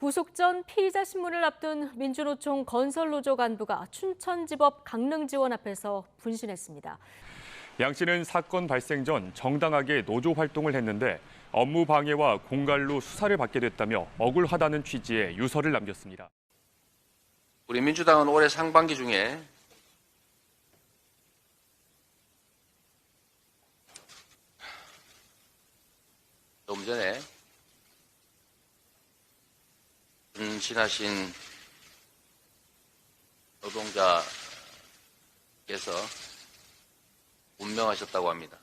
구속 전 피의자 신문을 앞둔 민주노총 건설노조 간부가 춘천지법 강릉지원 앞에서 분신했습니다. 양 씨는 사건 발생 전 정당하게 노조 활동을 했는데 업무 방해와 공갈로 수사를 받게 됐다며 억울하다는 취지의 유서를 남겼습니다. 우리 민주당은 올해 상반기 중에 조금 전에 분신하신 노동자께서 운명하셨다고 합니다.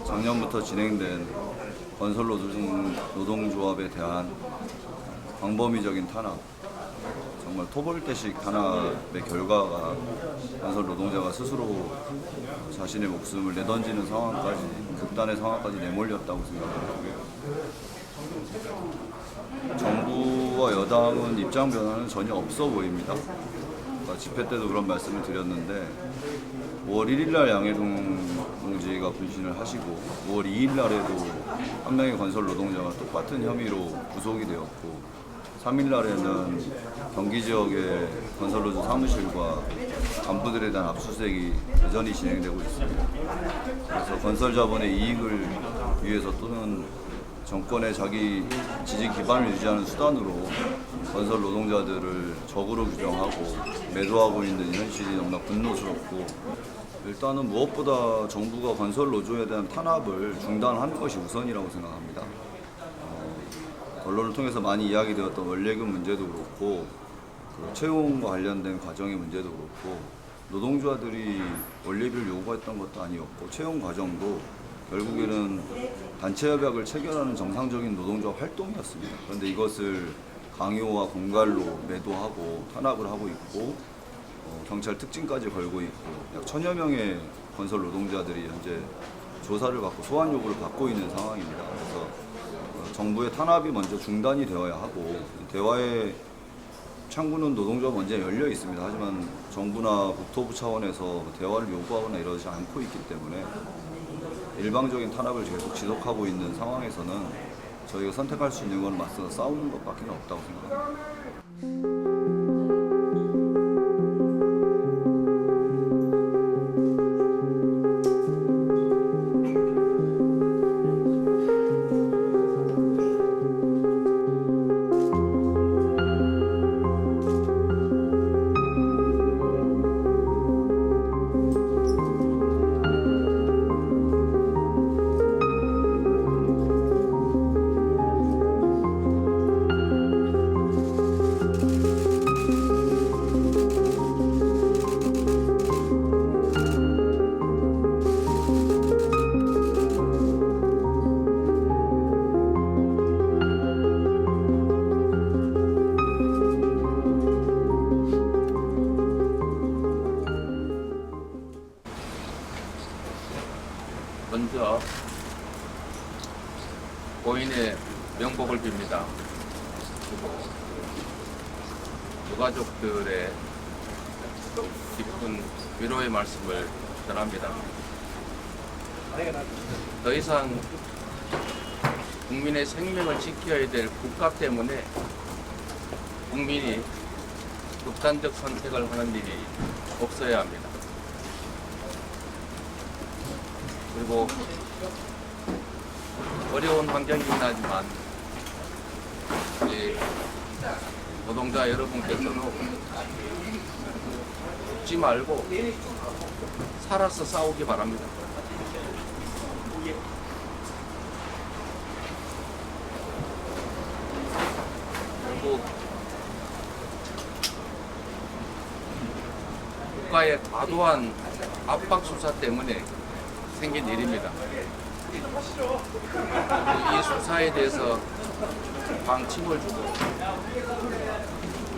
작년부터 진행된 건설 노동조합에 대한 광범위적인 탄압, 정말 토벌대식 탄압의 결과가 건설 노동자가 스스로 자신의 목숨을 내던지는 상황까지, 극단의 상황까지 내몰렸다고 생각합니다. 정부와 여당은 입장 변화는 전혀 없어 보입니다. 집회 때도 그런 말씀을 드렸는데 5월 1일 날 양해동 동지가 분신을 하시고 5월 2일 날에도 한 명의 건설 노동자가 똑같은 혐의로 구속이 되었고 3일 날에는 경기 지역의 건설노조 사무실과 간부들에 대한 압수수색이 여전히 진행되고 있습니다. 그래서 건설 자본의 이익을 위해서 또는 정권의 자기 지지 기반을 유지하는 수단으로 건설 노동자들을 적으로 규정하고 매도하고 있는 현실이 너무나 분노스럽고, 일단은 무엇보다 정부가 건설 노조에 대한 탄압을 중단하는 것이 우선이라고 생각합니다. 언론을 통해서 많이 이야기되었던 원래금 문제도 그렇고 채용과 관련된 과정의 문제도 그렇고 노동조합들이 원래비를 요구했던 것도 아니었고 채용 과정도 결국에는 단체 협약을 체결하는 정상적인 노동조합 활동이었습니다. 그런데 이것을 강요와 공갈로 매도하고 탄압을 하고 있고 경찰 특징까지 걸고 있고 약 1000여 명의 건설 노동자들이 현재 조사를 받고 소환 요구를 받고 있는 상황입니다. 그래서 정부의 탄압이 먼저 중단이 되어야 하고 대화의 창구는 노동조합 먼저 열려 있습니다. 하지만 정부나 국토부 차원에서 대화를 요구하거나 이러지 않고 있기 때문에 일방적인 탄압을 계속 지속하고 있는 상황에서는 저희가 선택할 수 있는 건 맞서 싸우는 것밖에 없다고 생각합니다. 먼저 고인의 명복을 빕니다. 유가족들의 깊은 위로의 말씀을 전합니다. 더 이상 국민의 생명을 지켜야 될 국가 때문에 국민이 극단적 선택을 하는 일이 없어야 합니다. 그리고 어려운 환경이긴 하지만 노동자 여러분께서도 죽지 말고 살아서 싸우기 바랍니다. 결국 국가의 과도한 압박 수사 때문에 생긴 일입니다. 이 수사에 대해서 방침을 주고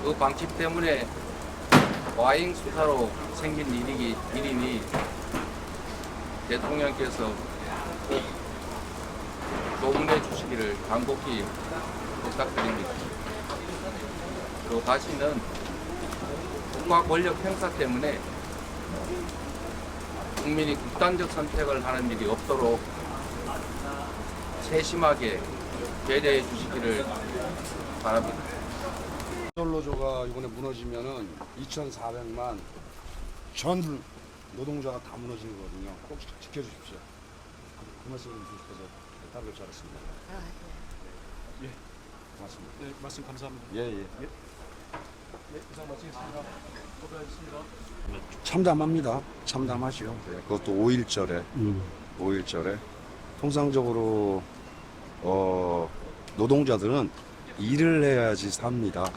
그 방침 때문에 과잉 수사로 생긴 일이니 대통령께서 꼭 조문해 주시기를 간곡히 부탁드립니다. 그리고 다시는 국가 권력 행사 때문에 국민이 극단적 선택을 하는 일이 없도록 세심하게 배려해 주시기를 바랍니다. 건설노조가 이번에 무너지면은 2,400만 전 노동자가 다 무너지는 거거든요. 꼭 지켜주십시오. 그 말씀을 주셔서 답을 잘했습니다. 예. 고맙습니다. 네, 말씀 감사합니다. 예, 예. 네, 이상 마치겠습니다. 고생하셨습니다. 참담합니다. 참담하죠. 네, 그것도 5.1절에. 5.1절에. 통상적으로 노동자들은 일을 해야지 삽니다.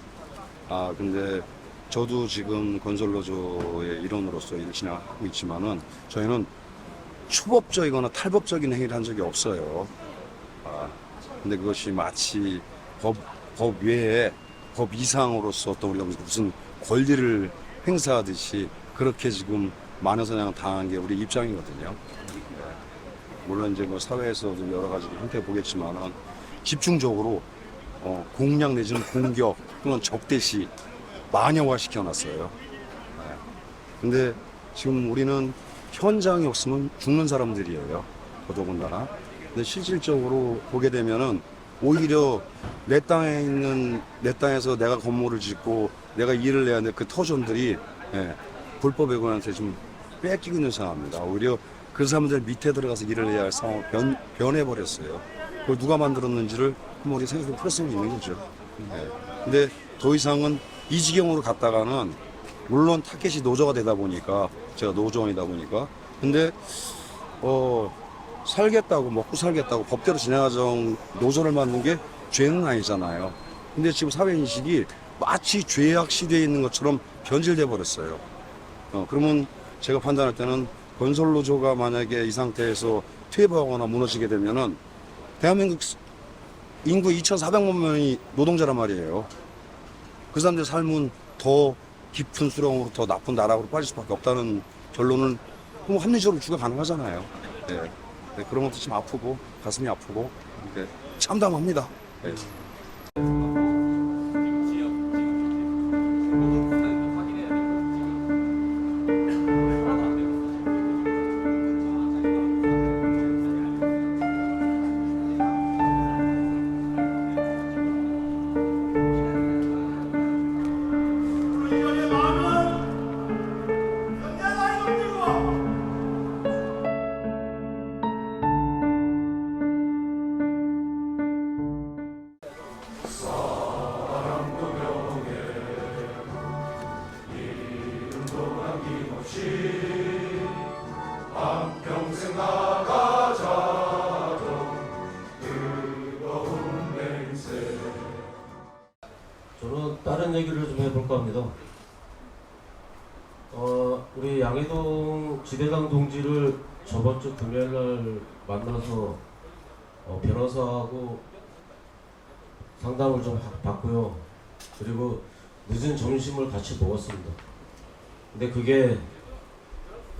근데 저도 지금 건설노조의 일원으로서 일을 진행하고 있지만은 저희는 초법적이거나 탈법적인 행위를 한 적이 없어요. 근데 그것이 마치 법 외에 법 이상으로서 또 우리가 무슨 권리를 행사하듯이 그렇게 지금 만연사냥 당한 게 우리 입장이거든요. 물론 이제 뭐 사회에서도 여러 가지 형태 보겠지만은 집중적으로 공략 내지는 공격 또는 적대시 만영화 시켜놨어요. 근데 지금 우리는 현장이 없으면 죽는 사람들이에요. 더더군다나. 근데 실질적으로 보게 되면은 오히려 내 땅에서 내가 건물을 짓고 내가 일을 해야 하는데 그 터전들이 불법 외국인한테 좀 뺏기고 있는 상황입니다. 오히려 그 사람들 밑에 들어가서 일을 해야 할 상황을 변해버렸어요. 그걸 누가 만들었는지를 한번 우리 생각해 볼 수는 있는 거죠. 근데 더 이상은 이 지경으로 갔다가는 물론 타겟이 노조가 되다 보니까 제가 노조원이다 보니까 근데 살겠다고 먹고 살겠다고 법대로 진행하정 노조를 만든 게 죄는 아니잖아요. 근데 지금 사회인식이 마치 죄악 시대에 있는 것처럼 변질돼 버렸어요. 그러면 제가 판단할 때는 건설노조가 만약에 이 상태에서 퇴보하거나 무너지게 되면은 대한민국 인구 2,400만 명이 노동자란 말이에요. 그 사람들 삶은 더 깊은 수렁으로 더 나쁜 나락으로 빠질 수밖에 없다는 결론은 그럼 합리적으로 추가 가능하잖아요. 네, 그런 것도 좀 아프고 가슴이 아프고 참담합니다. 네. 저는 다른 얘기를 좀 해볼까 합니다. 우리 양해동 지대당 동지를 저번 주 금요일 날 만나서 변호사하고 상담을 좀 받고요. 그리고 늦은 점심을 같이 먹었습니다. 근데 그게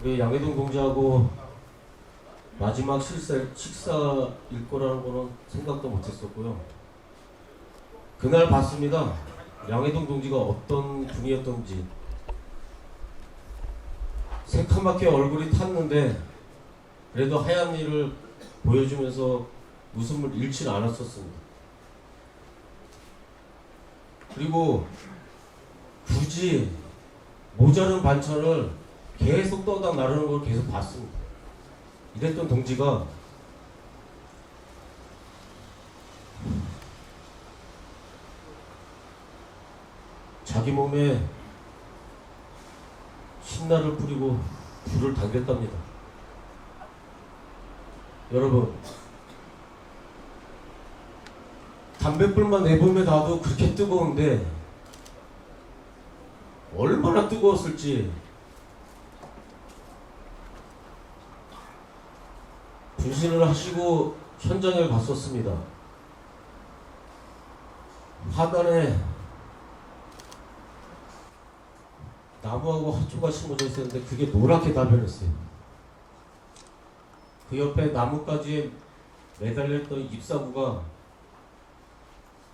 우리 양해동 동지하고 마지막 식사일 거라는 거는 생각도 못했었고요. 그날 봤습니다. 양해동 동지가 어떤 분이었던지. 새카맣게 얼굴이 탔는데 그래도 하얀 이를 보여주면서 웃음을 잃지는 않았었습니다. 그리고 굳이 모자른 반찬을 계속 떠다 나르는 걸 계속 봤습니다. 이랬던 동지가 자기 몸에 신나를 뿌리고 불을 당겼답니다. 여러분, 담뱃불만 내보면 나도 그렇게 뜨거운데 얼마나 뜨거웠을지 분신을 하시고 현장에 갔었습니다. 화단에 나무하고 화초가 심어져 있었는데 그게 노랗게 다 변했어요. 그 옆에 나뭇가지에 매달렸던 잎사구가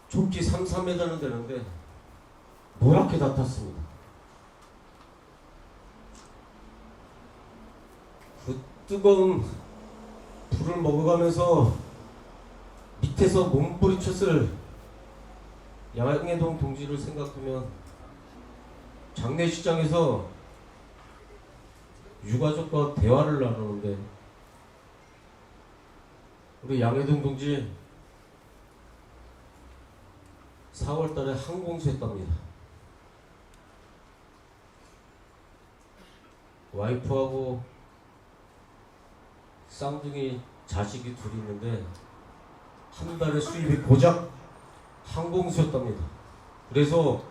좁기 3-4m는 되는데 노랗게 다 탔습니다. 그 뜨거운 불을 먹어가면서 밑에서 몸부림쳤을 양해동 동지를 생각하면 장례식장에서 유가족과 대화를 나누는데 우리 양해동 동지 4월 달에 항공수했답니다. 와이프하고 쌍둥이 자식이 둘이 있는데 한 달에 수입이 고작 항공수였답니다. 그래서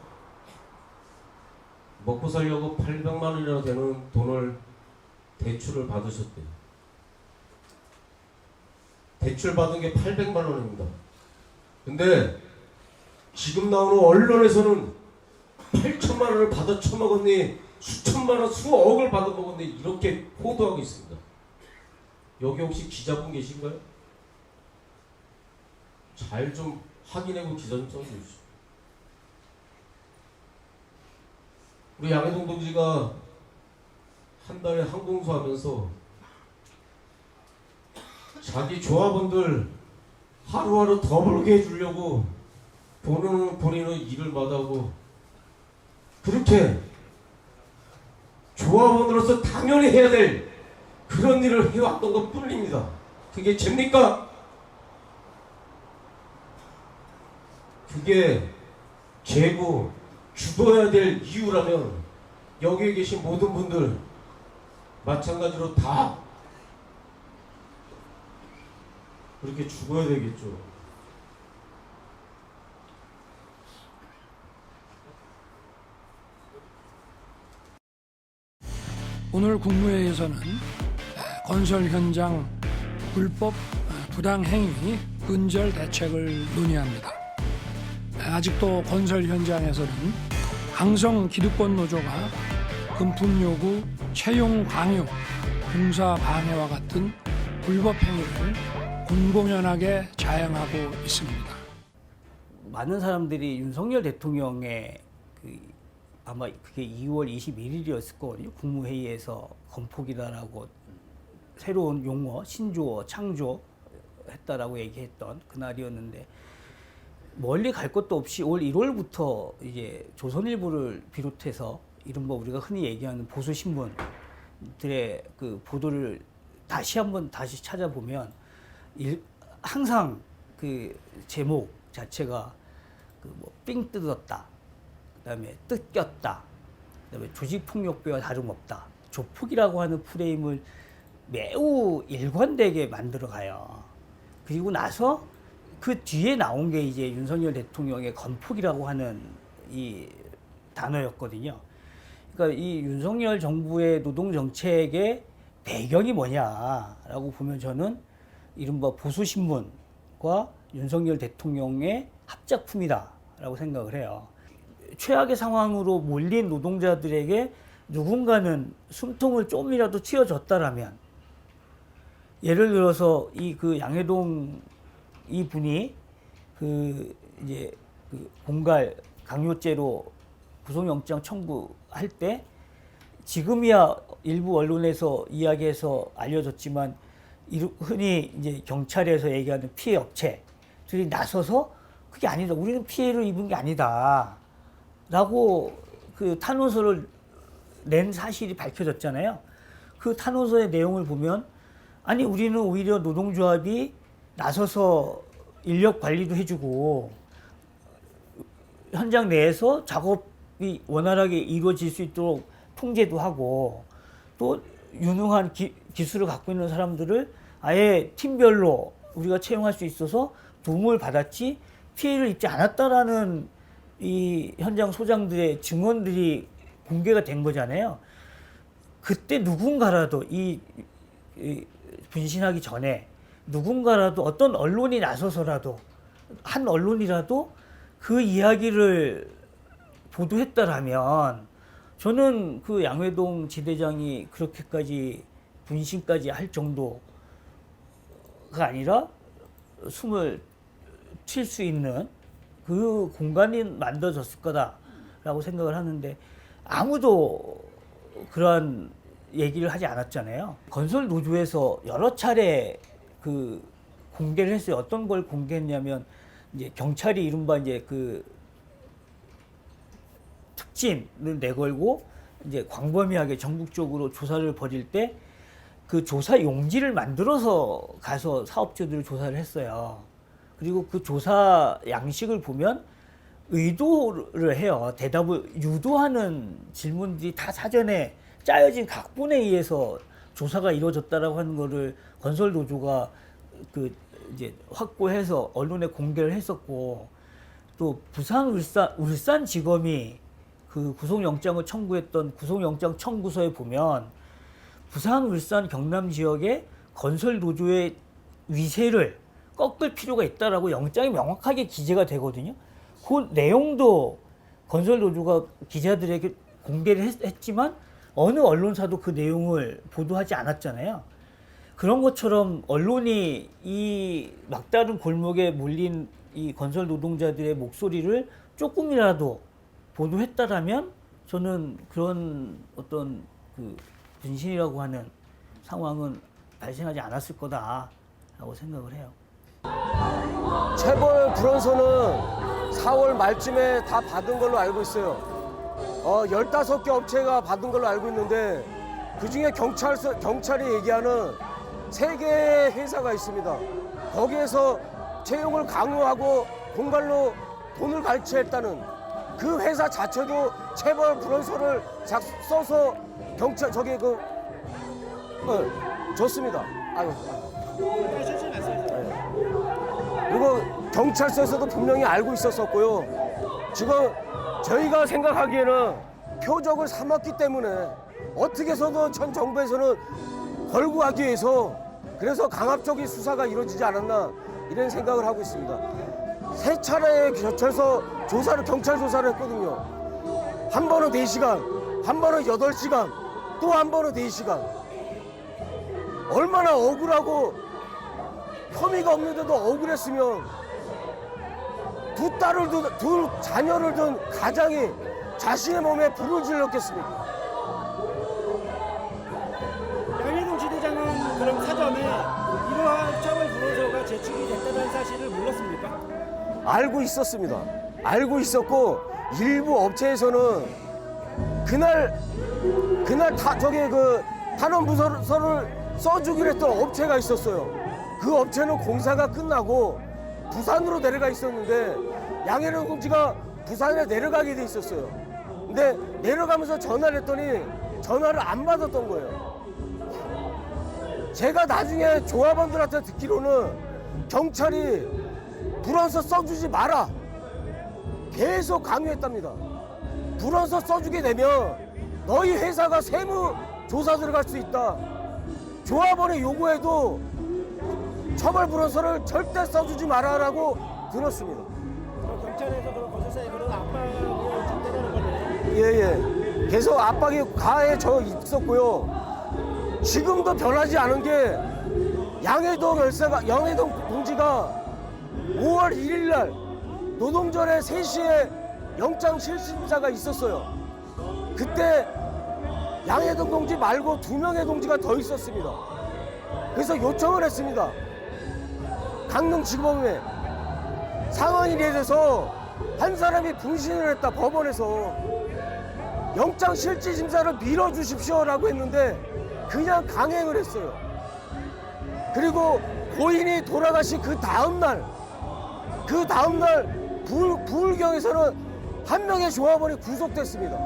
먹고 살려고 800만 원이나 되는 돈을 대출을 받으셨대요. 대출 받은 게 800만 원입니다. 근데 지금 나오는 언론에서는 8천만 원을 받아 처먹었니, 수천만 원, 수억을 받아 먹었니 이렇게 보도하고 있습니다. 여기 혹시 기자분 계신가요? 잘 좀 확인하고 기사 좀 써주십시오. 우리 양해동 동지가 한 달에 항공수 하면서 자기 조합원들 하루하루 더 벌게 해주려고 본인은 일을 마다하고 그렇게 조합원으로서 당연히 해야 될 그런 일을 해왔던 것 뿐입니다. 그게 죄입니까? 그게 죄고 죽어야 될 이유라면 여기에 계신 모든 분들 마찬가지로 다 그렇게 죽어야 되겠죠. 오늘 국무회의에서는 건설 현장 불법 부당 행위 근절 대책을 논의합니다. 아직도 건설 현장에서는 강성 기득권 노조가 금품 요구, 채용 강요, 공사 방해와 같은 불법 행위를 공공연하게 자행하고 있습니다. 많은 사람들이 윤석열 대통령의 아마 그게 2월 21일이었을 거거든요. 국무회의에서 건폭이다라고 새로운 용어, 신조어, 창조했다라고 얘기했던 그날이었는데 멀리 갈 것도 없이 올 1월부터 이제 조선일보를 비롯해서 이른바 우리가 흔히 얘기하는 보수 신문들의 그 보도를 다시 찾아보면 항상 그 제목 자체가 그 뭐 삥 뜯었다, 그다음에 뜯겼다, 그다음에 조직폭력배와 다름없다, 조폭이라고 하는 프레임을 매우 일관되게 만들어가요. 그리고 나서 그 뒤에 나온 게 이제 윤석열 대통령의 건폭이라고 하는 이 단어였거든요. 그러니까 이 윤석열 정부의 노동 정책의 배경이 뭐냐라고 보면 저는 이른바 보수 신문과 윤석열 대통령의 합작품이다라고 생각을 해요. 최악의 상황으로 몰린 노동자들에게 누군가는 숨통을 좀이라도 틔워줬다라면, 예를 들어서 그 양해동 이 분이 이제 공갈 강요죄로 구속영장 청구할 때 지금이야 일부 언론에서 이야기해서 알려졌지만 흔히 이제 경찰에서 얘기하는 피해 업체들이 나서서 그게 아니다, 우리는 피해를 입은 게 아니다 라고 그 탄원서를 낸 사실이 밝혀졌잖아요. 그 탄원서의 내용을 보면 아니 우리는 오히려 노동조합이 나서서 인력 관리도 해주고 현장 내에서 작업 작업이 원활하게 이루어질 수 있도록 통제도 하고 또 유능한 기술을 갖고 있는 사람들을 아예 팀별로 우리가 채용할 수 있어서 도움을 받았지 피해를 입지 않았다라는 이 현장 소장들의 증언들이 공개가 된 거잖아요. 그때 누군가라도 이 분신하기 전에 누군가라도 어떤 언론이 나서서라도 한 언론이라도 그 이야기를 보도했다라면 저는 그 양회동 지대장이 그렇게까지 분신까지 할 정도가 아니라 숨을 쉴 수 있는 그 공간이 만들어졌을 거다라고 생각을 하는데 아무도 그러한 얘기를 하지 않았잖아요. 건설 노조에서 여러 차례 그 공개를 했어요. 어떤 걸 공개했냐면 이제 경찰이 이른바 이제 그 특진을 내걸고 이제 광범위하게 전국적으로 조사를 벌일 때 그 조사 용지를 만들어서 가서 사업주들을 조사를 했어요. 그리고 그 조사 양식을 보면 의도를 해요. 대답을 유도하는 질문들이 다 사전에 짜여진 각본에 의해서 조사가 이루어졌다라고 하는 거를 건설 노조가 그 이제 확보해서 언론에 공개를 했었고 또 부산 울산 지검이 그 구속영장을 청구했던 구속영장 청구서에 보면 부산 울산 경남 지역의 건설 노조의 위세를 꺾을 필요가 있다라고 영장이 명확하게 기재가 되거든요. 그 내용도 건설 노조가 기자들에게 공개를 했지만 어느 언론사도 그 내용을 보도하지 않았잖아요. 그런 것처럼 언론이 이 막다른 골목에 몰린 이 건설 노동자들의 목소리를 조금이라도 보도했다라면 저는 그런 어떤 그 분신이라고 하는 상황은 발생하지 않았을 거다라고 생각을 해요. 체벌 불원서는 4월 말쯤에 다 받은 걸로 알고 있어요. 15개 업체가 받은 걸로 알고 있는데 그중에 경찰이 얘기하는 3개의 회사가 있습니다. 거기에서 채용을 강요하고 공갈로 돈을 갈취했다는 그 회사 자체도 체벌 불원서를 써서 경찰 저기 줬습니다. 그리고 경찰서에서도 분명히 알고 있었었고요. 지금 저희가 생각하기에는 표적을 삼았기 때문에 어떻게 해서도 전 정부에서는 걸고 가기 위해서 그래서 강압적인 수사가 이루어지지 않았나 이런 생각을 하고 있습니다. 3차례에 거쳐서 경찰 조사를 했거든요. 한 번은 4시간, 한 번은 8시간, 또 한 번은 4시간. 얼마나 억울하고 혐의가 없는데도 억울했으면 두 자녀를 둔 가장이 자신의 몸에 불을 질렀겠습니까? 양회동 지대장은 그럼 사전에 이러한 처벌 불원서가 제출이 됐다는 사실을 몰랐습니까? 알고 있었습니다. 알고 있었고 일부 업체에서는 그날 탄원 부서를 써주기로 했던 업체가 있었어요. 그 업체는 공사가 끝나고 부산으로 내려가 있었는데 양혜령 공지가 부산에 내려가게 돼 있었어요. 근데 내려가면서 전화를 했더니 전화를 안 받았던 거예요. 제가 나중에 조합원들한테 듣기로는 경찰이 불원서 써주지 마라 계속 강요했답니다. 불원서 써주게 되면 너희 회사가 세무 조사 들어갈 수 있다. 조합원의 요구에도 처벌 불원서를 절대 써주지 마라라고 들었습니다. 경찰에서 그런 건설사에 그런 압박을 줬다는 거네요. 예. 계속 압박이 가해져 있었고요. 지금도 변하지 않은 게 양해동 동지가 5월 1일 날 노동절에 3시에 영장 실심사가 있었어요. 그때 양해동 동지 말고 2명의 동지가 더 있었습니다. 그래서 요청을 했습니다. 강릉지검에 상황이 이래서 한 사람이 분신을 했다 법원에서 영장 실질심사를 밀어주십시오라고 했는데 그냥 강행을 했어요. 그리고 고인이 돌아가신 그 다음날 부울경에서는 한 명의 조합원이 구속됐습니다.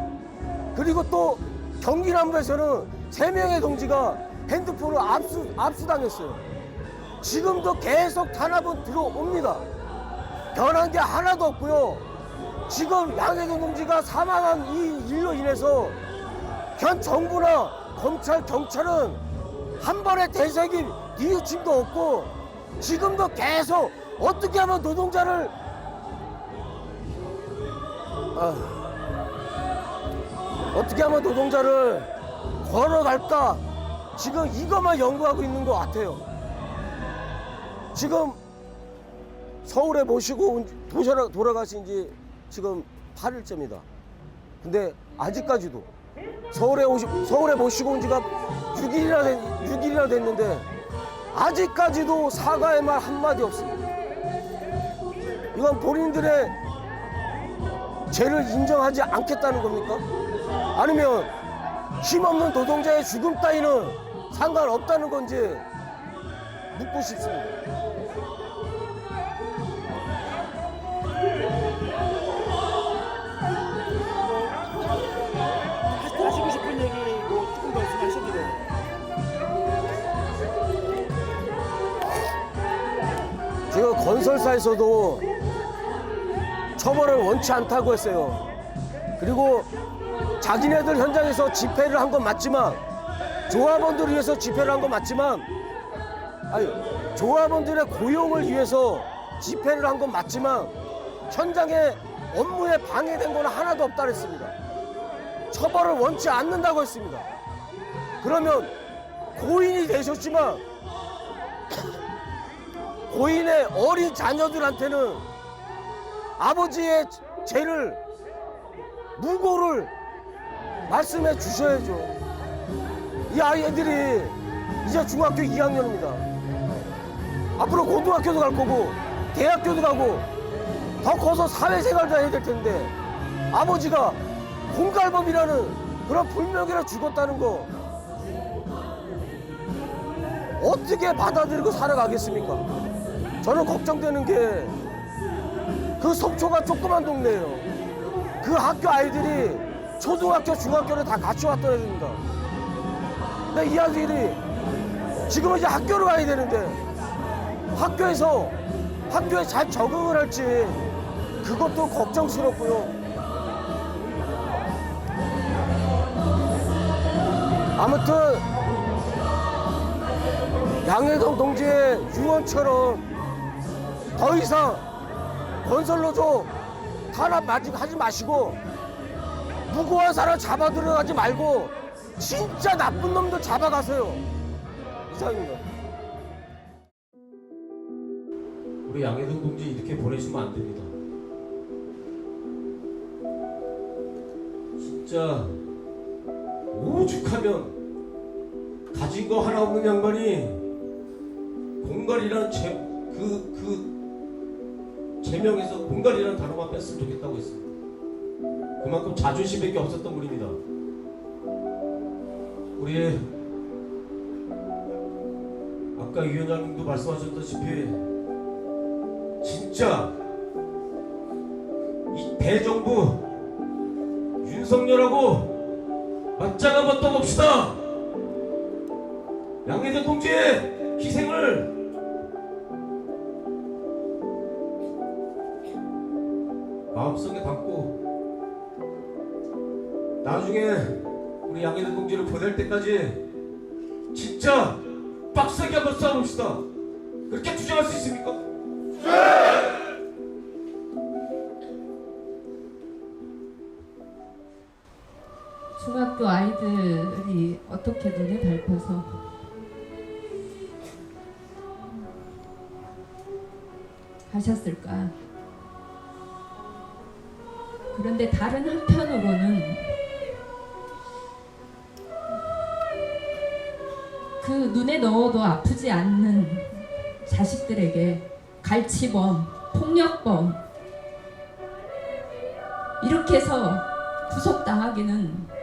그리고 또 경기남부에서는 3명의 동지가 핸드폰을 압수당했어요. 지금도 계속 탄압은 들어옵니다. 변한 게 하나도 없고요. 지금 양해경 동지가 사망한 이 일로 인해서 현 정부나 검찰, 경찰은 한 번의 대책임 뉘우침도 없고 지금도 계속 어떻게 하면 노동자를 걸어갈까 지금 이것만 연구하고 있는 것 같아요. 지금 서울에 모시고 돌아가신 지 지금 8일째입니다. 근데 아직까지도 서울에 모시고 온 지가 6일이나 됐는데 아직까지도 사과의 말 한마디 없습니다. 이건 본인들의 죄를 인정하지 않겠다는 겁니까? 아니면 힘없는 노동자의 죽음 따위는 상관없다는 건지 묻고 싶습니다. 하시고 싶은 얘기 뭐 조금 말씀하셔도 돼요. 지금 건설사에서도 처벌을 원치 않다고 했어요. 그리고 자기네들 현장에서 집회를 한 건 맞지만 조합원들을 위해서 집회를 한 건 맞지만 조합원들의 고용을 위해서 집회를 한 건 맞지만 현장에 업무에 방해된 건 하나도 없다 그랬습니다. 처벌을 원치 않는다고 했습니다. 그러면 고인이 되셨지만 고인의 어린 자녀들한테는 아버지의 죄를 무고를 말씀해 주셔야죠. 이 아이들이 이제 중학교 2학년입니다. 앞으로 고등학교도 갈 거고 대학교도 가고 더 커서 사회생활도 해야 될 텐데 아버지가 공갈범이라는 그런 불명예로 죽었다는 거 어떻게 받아들이고 살아가겠습니까? 저는 걱정되는 게 그 속초가 조그만 동네예요. 그 학교 아이들이 초등학교, 중학교를 다 같이 왔던 애들입니다. 근데 이 아이들이 지금은 이제 학교를 가야 되는데 학교에 잘 적응을 할지 그것도 걱정스럽고요. 아무튼 양해동 동지의 유언처럼 더 이상 건설노조 탄압하지 마시고 무고한 사람 잡아 들어가지 말고 진짜 나쁜 놈들 잡아가세요. 이상입니다. 우리 양해동 동지 이렇게 보내시면 안 됩니다. 진짜 오죽하면 가진 거 하나 없는 양반이 공갈이라는 제명에서 공갈이라는 단어만 뺐으면 좋겠다고 했습니다. 그만큼 자존심밖에 없었던 분입니다. 우리 아까 위원장님도 말씀하셨다시피 진짜 이 대정부 윤석열하고 맞짱 한번 떠봅시다. 양해동 동지의 희생을 마음속에 담고 나중에 우리 양해동 동지를 보낼 때까지 진짜 빡세게 한번 싸워봅시다. 그렇게 주장할 수 있습니까? 중학교 아이들이 어떻게 눈을 밟아서 가셨을까? 그런데 다른 한편으로는 그 눈에 넣어도 아프지 않는 자식들에게 갈치범, 폭력범 이렇게 해서 구속당하기는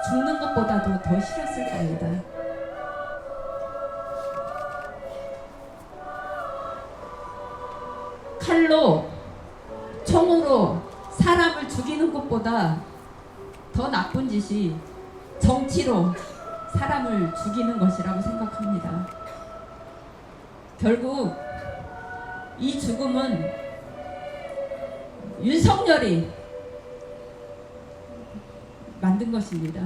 죽는 것보다도 더 싫었을 겁니다. 칼로, 총으로 사람을 죽이는 것보다 더 나쁜 짓이 정치로 사람을 죽이는 것이라고 생각합니다. 결국 이 죽음은 윤석열이 만든 것입니다.